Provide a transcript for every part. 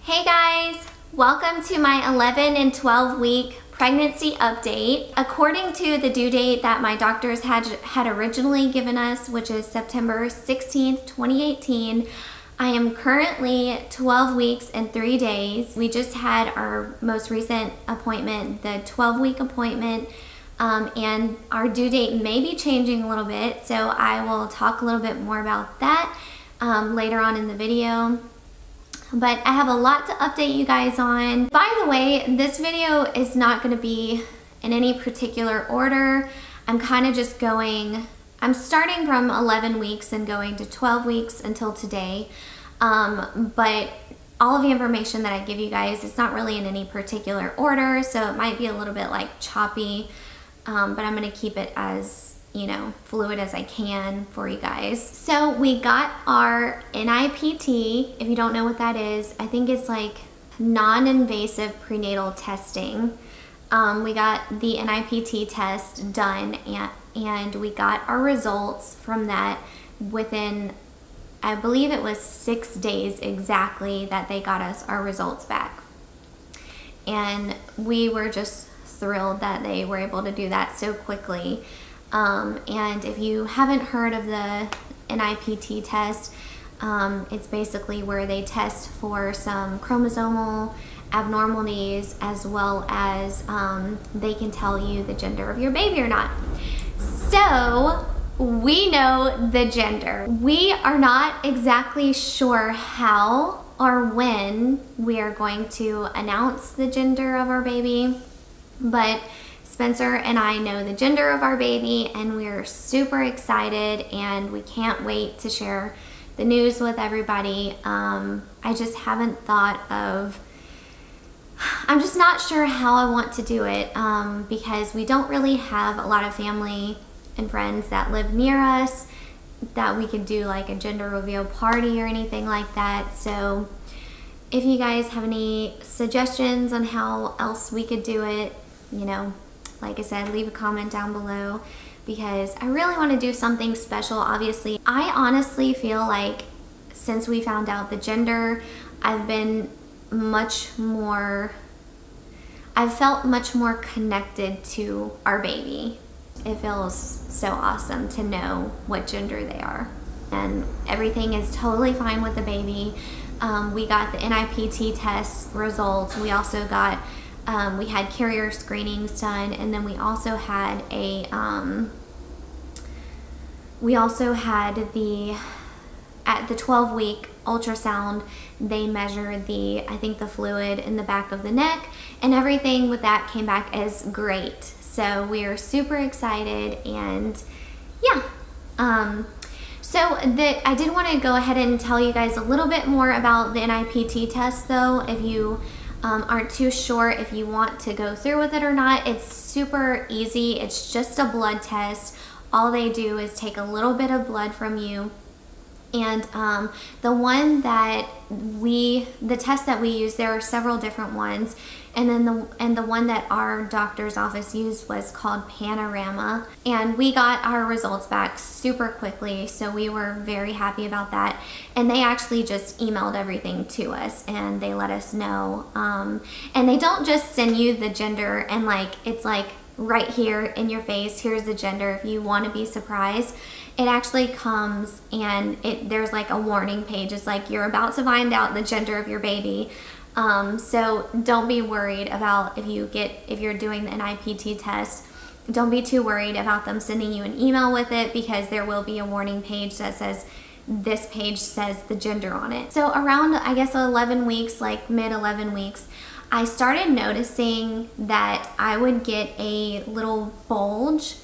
Hey guys, welcome to my 11 and 12 week pregnancy update. According to the due date that my doctors had originally given us, which is September 16th, 2018, I am currently 12 weeks and 3 days. We just had our most recent appointment, the 12-week appointment, and our due date may be changing a little bit, so I will talk a little bit more about that later on in the video. But I have a lot to update you guys on. By the way, this video is not going to be in any particular order. I'm kind of just I'm starting from 11 weeks and going to 12 weeks until today. But all of the information that I give you guys, it's not really in any particular order, so it might be a little bit like choppy, but I'm going to keep it as fluid as I can for you guys. So we got our NIPT. If you don't know what that is, I think it's like non-invasive prenatal testing. We got the NIPT test done and we got our results from that within, I believe it was 6 days exactly that they got us our results back. And we were just thrilled that they were able to do that so quickly. And if you haven't heard of the NIPT test, it's basically where they test for some chromosomal abnormalities as well as they can tell you the gender of your baby or not. So we know the gender. We are not exactly sure how or when we are going to announce the gender of our baby, but Spencer and I know the gender of our baby and we're super excited and we can't wait to share the news with everybody. I just haven't I'm just not sure how I want to do it because we don't really have a lot of family and friends that live near us that we could do like a gender reveal party or anything like that. So if you guys have any suggestions on how else we could do it, like I said, leave a comment down below because I really want to do something special. Obviously, I honestly feel like since we found out the gender, I've felt much more connected to our baby. It feels so awesome to know what gender they are. And everything is totally fine with the baby. We got the NIPT test results. We also got we had carrier screenings done, and then we also had at the 12-week ultrasound, they measured I think the fluid in the back of the neck, and everything with that came back as great. So we are super excited, and yeah. I did want to go ahead and tell you guys a little bit more about the NIPT test though, if you aren't too sure if you want to go through with it or not. It's super easy. It's just a blood test. All they do is take a little bit of blood from you. And the test that we use, there are several different ones. And then the one that our doctor's office used was called Panorama. And we got our results back super quickly, so we were very happy about that. And they actually just emailed everything to us and they let us know. And they don't just send you the gender and it's like right here in your face, here's the gender if you want to be surprised. It actually comes and there's like a warning page. It's like you're about to find out the gender of your baby. So don't be worried about if you're doing the NIPT test, don't be too worried about them sending you an email with it because there will be a warning page that says, this page says the gender on it. So around, I guess 11 weeks, like mid 11 weeks, I started noticing that I would get a little bulge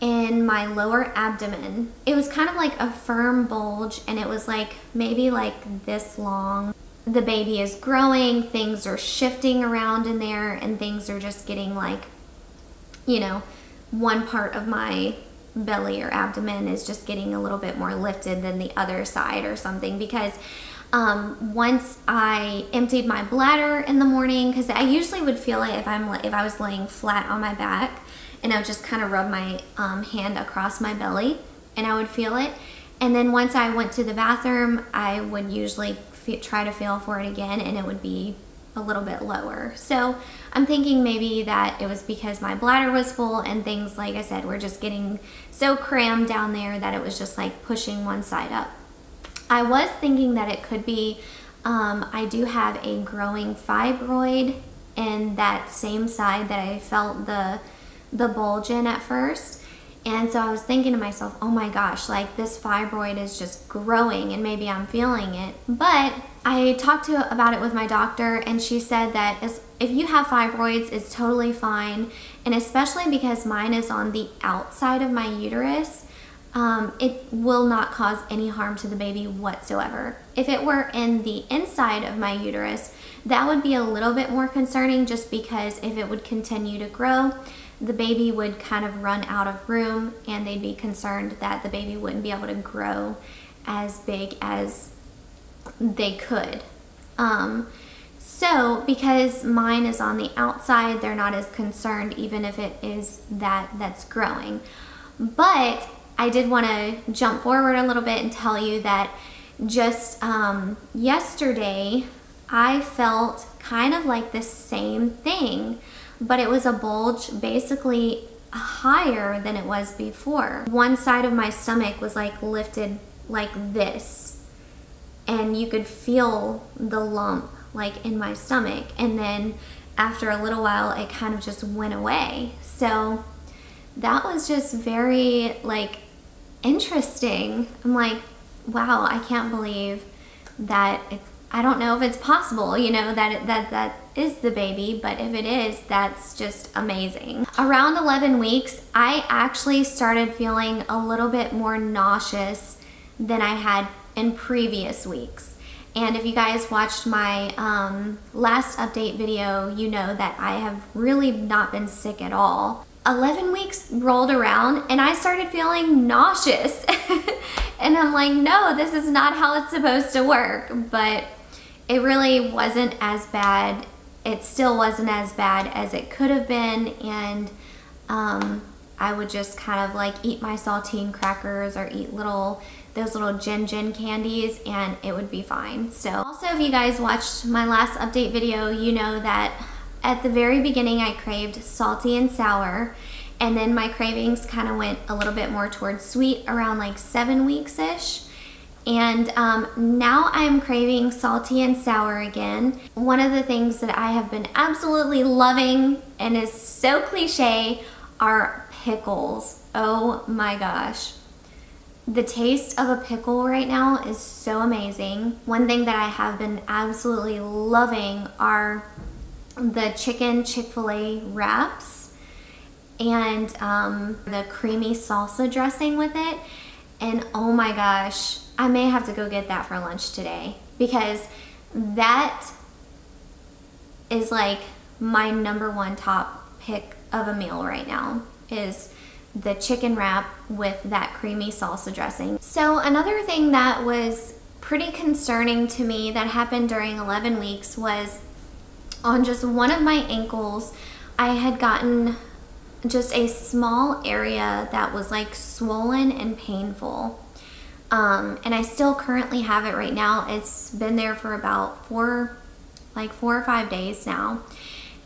in my lower abdomen. It was kind of like a firm bulge and it was like maybe like this long. The baby is growing, things are shifting around in there, and things are just getting like, one part of my belly or abdomen is just getting a little bit more lifted than the other side or something, because once I emptied my bladder in the morning, because I usually would feel it if I was laying flat on my back and I would just kind of rub my hand across my belly and I would feel it. And then once I went to the bathroom, I would usually try to feel for it again, and it would be a little bit lower. So I'm thinking maybe that it was because my bladder was full and things, like I said, were just getting so crammed down there that it was just like pushing one side up. I was thinking that it could be, I do have a growing fibroid in that same side that I felt the bulge in at first. And so I was thinking to myself, oh my gosh, like this fibroid is just growing and maybe I'm feeling it. But I talked about it with my doctor, and she said that if you have fibroids, it's totally fine. And especially because mine is on the outside of my uterus, it will not cause any harm to the baby whatsoever. If it were in the inside of my uterus, that would be a little bit more concerning, just because if it would continue to grow, the baby would kind of run out of room, and they'd be concerned that the baby wouldn't be able to grow as big as they could. So because mine is on the outside, they're not as concerned, even if it is that's growing. But I did want to jump forward a little bit and tell you that just yesterday I felt kind of like the same thing, but it was a bulge basically higher than it was before. One side of my stomach was like lifted like this, and you could feel the lump like in my stomach, and then after a little while it kind of just went away. So that was just very like interesting. I'm like, wow, I can't believe that I don't know if it's possible, you know, that is the baby, but if it is, that's just amazing. Around 11 weeks, I actually started feeling a little bit more nauseous than I had in previous weeks. And if you guys watched my last update video, you know that I have really not been sick at all. 11 weeks rolled around and I started feeling nauseous. And I'm like, no, this is not how it's supposed to work. But it really wasn't as bad. It still wasn't as bad as it could have been. And I would just kind of like eat my saltine crackers or eat those little gin candies, and it would be fine. So also, if you guys watched my last update video, you know that at the very beginning I craved salty and sour, and then my cravings kind of went a little bit more towards sweet around like 7 weeks-ish. And now I'm craving salty and sour again. One of the things that I have been absolutely loving, and is so cliche, are pickles. Oh my gosh. The taste of a pickle right now is so amazing. One thing that I have been absolutely loving are the chicken Chick-fil-A wraps and the creamy salsa dressing with it. And oh my gosh, I may have to go get that for lunch today, because that is like my #1 top pick of a meal right now, is the chicken wrap with that creamy salsa dressing. So another thing that was pretty concerning to me that happened during 11 weeks was on just one of my ankles, I had gotten just a small area that was like swollen and painful. And I still currently have it right now. It's been there for about 4 or 5 days now.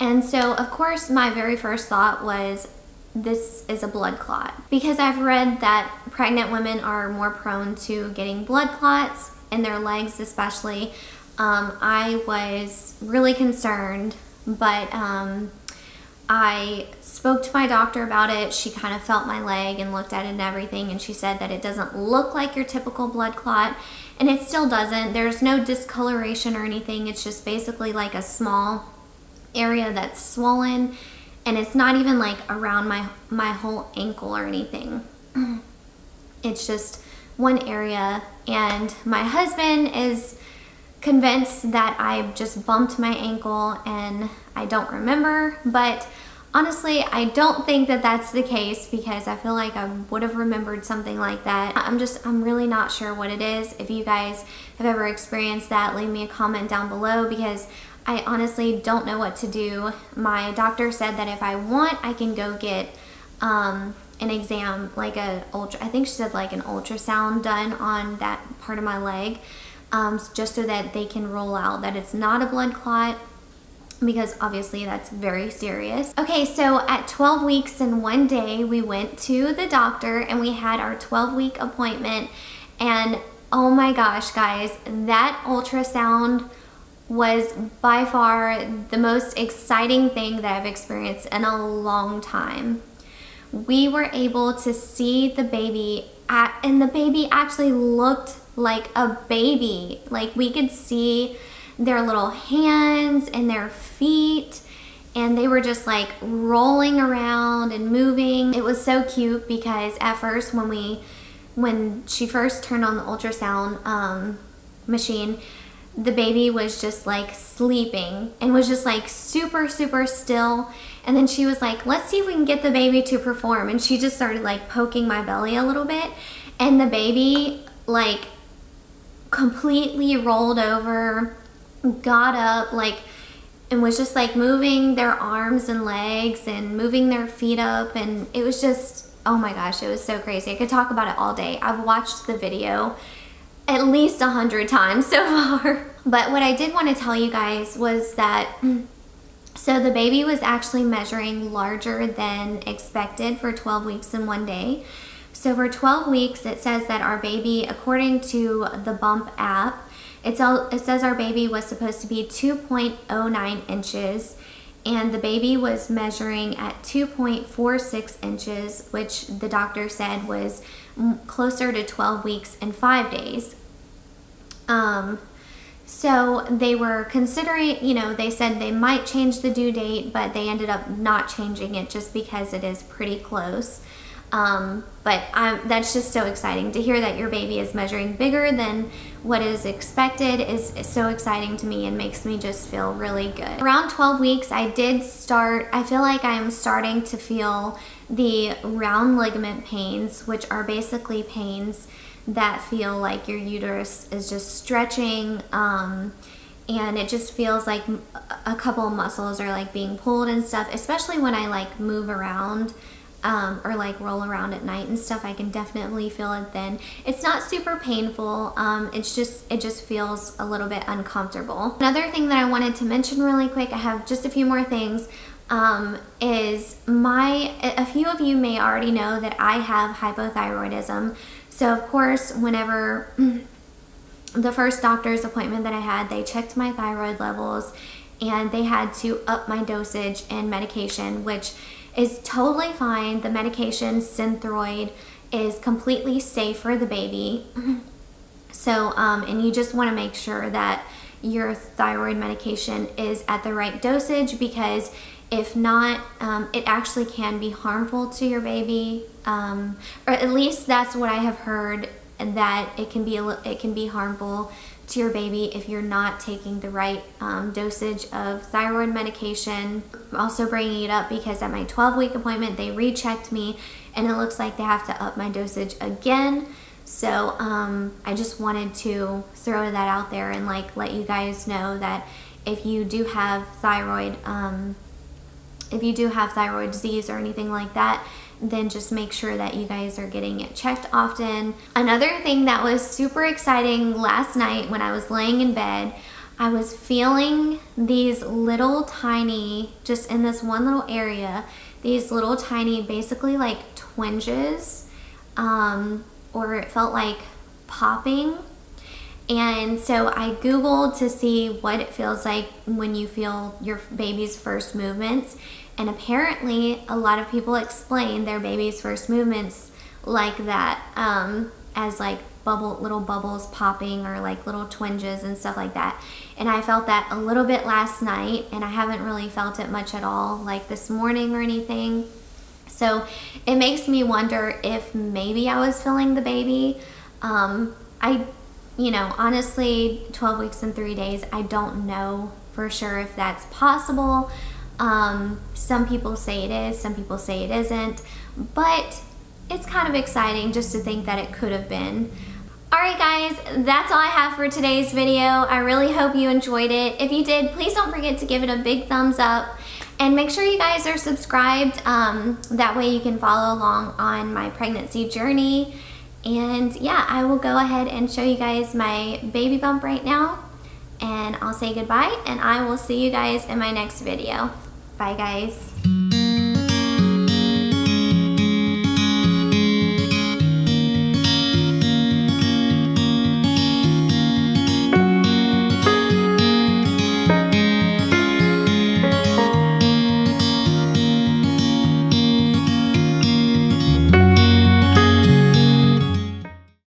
And so of course my very first thought was, this is a blood clot, because I've read that pregnant women are more prone to getting blood clots in their legs especially. I was really concerned, but I spoke to my doctor about it. She kind of felt my leg and looked at it and everything, and she said that it doesn't look like your typical blood clot, and it still doesn't. There's no discoloration or anything. It's just basically like a small area that's swollen, and it's not even like around my whole ankle or anything. It's just one area, and my husband is convinced that I just bumped my ankle and I don't remember, but honestly I don't think that that's the case, because I feel like I would have remembered something like that. I'm really not sure what it is. If you guys have ever experienced that, leave me a comment down below, because I honestly don't know what to do. My doctor said that if I want, I can go get an exam, like I think she said like an ultrasound done on that part of my leg. just so that they can rule out that it's not a blood clot, because obviously that's very serious. Okay, so at 12 weeks and 1 day, we went to the doctor and we had our 12-week appointment. And oh my gosh, guys, that ultrasound was by far the most exciting thing that I've experienced in a long time. We were able to see the baby, and the baby actually looked like a baby. Like, we could see their little hands and their feet, and they were just like rolling around and moving. It was so cute because at first when she first turned on the ultrasound machine, the baby was just like sleeping and was just like super still. And then she was like, let's see if we can get the baby to perform. And she just started like poking my belly a little bit, and the baby like completely rolled over, got up, like, and was just like moving their arms and legs and moving their feet up. And it was just, oh my gosh, it was so crazy. I could talk about it all day. I've watched the video at least 100 times so far. But what I did want to tell you guys was that, so the baby was actually measuring larger than expected for 12 weeks and 1 day. So for 12 weeks, it says that our baby, according to the Bump app, it says our baby was supposed to be 2.09 inches, and the baby was measuring at 2.46 inches, which the doctor said was closer to 12 weeks and 5 days. So they were considering, they said they might change the due date, but they ended up not changing it just because it is pretty close. But that's just so exciting to hear that your baby is measuring bigger than what is expected. Is so exciting to me and makes me just feel really good. Around 12 weeks, I feel like I'm starting to feel the round ligament pains, which are basically pains that feel like your uterus is just stretching, and it just feels like a couple of muscles are like being pulled and stuff, especially when I like move around or like roll around at night and stuff. I can definitely feel it then. It's not super painful. It just feels a little bit uncomfortable. Another thing that I wanted to mention really quick, I have just a few more things, is a few of you may already know that I have hypothyroidism. So of course, whenever the first doctor's appointment that I had, they checked my thyroid levels and they had to up my dosage and medication, which is totally fine. The medication, Synthroid, is completely safe for the baby. So, and you just want to make sure that your thyroid medication is at the right dosage, because if not, it actually can be harmful to your baby, or at least that's what I have heard, that it can be harmful to your baby if you're not taking the right dosage of thyroid medication. I'm also bringing it up because at my 12-week appointment, they rechecked me and it looks like they have to up my dosage again. So I just wanted to throw that out there and like let you guys know that if you do have thyroid disease or anything like that, then just make sure that you guys are getting it checked often. Another thing that was super exciting last night when I was laying in bed, I was feeling these little tiny, just in this one little area, these little tiny, basically like twinges, or it felt like popping. And so I Googled to see what it feels like when you feel your baby's first movements. And apparently a lot of people explain their baby's first movements like that, as like little bubbles popping or like little twinges and stuff like that. And I felt that a little bit last night, and I haven't really felt it much at all like this morning or anything. So it makes me wonder if maybe I was feeling the baby. Honestly, 12 weeks and 3 days, I don't know for sure if that's possible. Some people say it is, some people say it isn't, but it's kind of exciting just to think that it could have been. Alright guys, that's all I have for today's video. I really hope you enjoyed it. If you did, please don't forget to give it a big thumbs up, and make sure you guys are subscribed. That way you can follow along on my pregnancy journey. And yeah, I will go ahead and show you guys my baby bump right now, and I'll say goodbye, and I will see you guys in my next video. Bye guys.